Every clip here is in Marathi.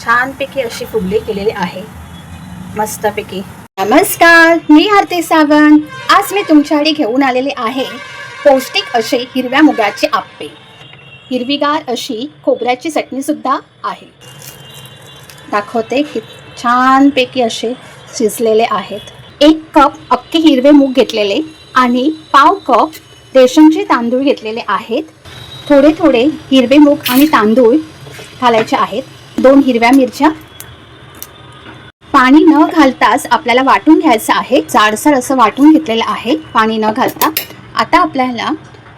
छानपैकी अशी फुगली केलेली आहे मस्तपैकी। नमस्कार, मी आरती सावंत। आज मी तुमच्यासाठी घेऊन आलेले आहे पौष्टिक असे हिरव्या मुगाचे आप्पे। हिरवीगार अशी खोबऱ्याची चटणी सुद्धा आहे। दाखवते की छानपैकी असे शिजलेले आहेत। 1 कप अख्खे हिरवे मूग घेतलेले आणि पाव कप रेशनचे तांदूळ घेतलेले आहेत। थोडे थोडे हिरवे मूग आणि तांदूळ घालायचे आहेत। 2 हिरव्या मिरच्या, पाणी न घालताच आपल्याला वाटून घ्यायचं आहे। जाडसर असं वाटून घेतलेलं आहे पाणी न घालता। आता आपल्याला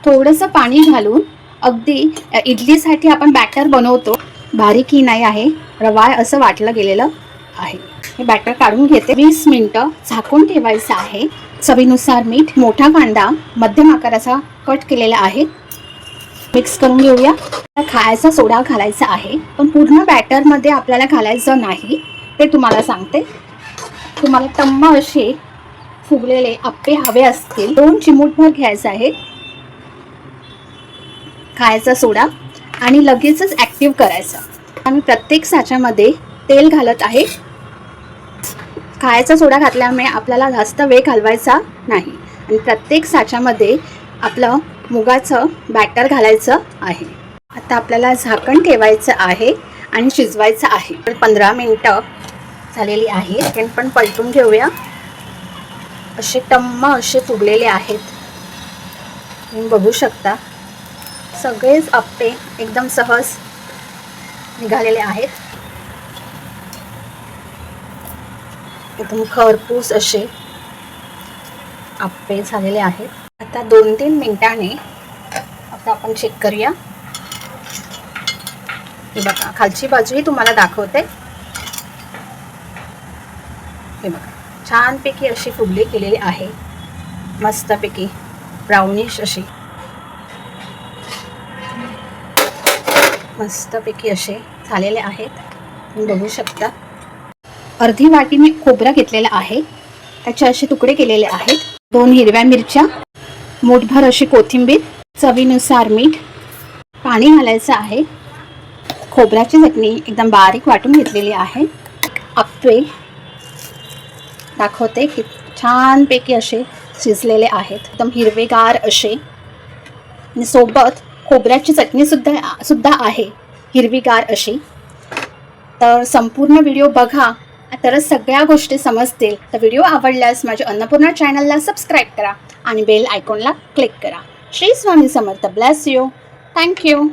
थोडंसं पाणी घालून अगदी इडलीसाठी आपण बॅटर बनवतो बारीकही नाही आहे, रवाळ असं वाटलं गेलेलं आहे। हे बॅटर काढून घेते। 20 मिनिटं झाकून ठेवायचं आहे। चवीनुसार मीठ, मोठा कांदा मध्यम आकाराचा कट केलेला आहे मिक्स करून घेऊया। खायचा सोडा घालायचा आहे, पण पूर्ण बॅटरमध्ये आपल्याला घालायचं नाही, ते तुम्हाला सांगते। तुम्हाला टम्म असे फुगलेले आप्पे हवे असतील 2 चिमूटभर घ्यायचं आहे खायचा सोडा आणि लगेचच ॲक्टिव्ह करायचा। आणि प्रत्येक साच्यामध्ये तेल घालत आहे। खायचा सोडा घातल्यामुळे आपल्याला जास्त वेळ घालवायचा नाही आणि प्रत्येक साच्यामध्ये आपलं मुगाचं बॅटर घालायचं आहे। आता आपल्याला झाकण ठेवायचं आहे आणि शिजवायचं आहे। 15 मिनिटं झालेली आहेत, पण पलटून घेऊया। असे टम्म असे फुगलेले आहेत, तुम्ही बघू शकता। सगळेच आप्पे एकदम सहज निघालेले आहेत। एकदम खरपूस असे आप्पे झालेले आहेत। आता 2-3 मिनिटांनी आता आपण चेक करूया। हे बघा, खालची बाजूही तुम्हाला दाखवते। हे बघा, छानपैकी अशी फुगली केलेली आहे मस्तपैकी ब्राउनिश अशी मस्तपैकी असे झालेले आहेत, तुम्ही बघू शकता। अर्धी वाटी मी खोबरं घेतलेलं आहे, त्याचे असे तुकडे केलेले आहेत। 2 हिरव्या मिरच्या, मूठभर अशी कोथिंबीर, चवीनुसार मीठ, पाणी घालायचं आहे। खोबऱ्याची चटणी एकदम बारीक वाटून घेतलेली आहे। आप्पे दाखवते की छानपैकी असे शिजलेले आहेत, एकदम हिरवेगार असे। आणि सोबत खोबऱ्याची चटणी सुद्धा आहे हिरवीगार अशी। तर संपूर्ण व्हिडिओ बघा, तरच सगळ्या गोष्टी समजतील। तर व्हिडिओ आवडल्यास माझ्या अन्नपूर्णा चॅनलला सबस्क्राईब करा आणि बेल आयकॉनला क्लिक करा। Shri Swami Samarth, bless you, thank you.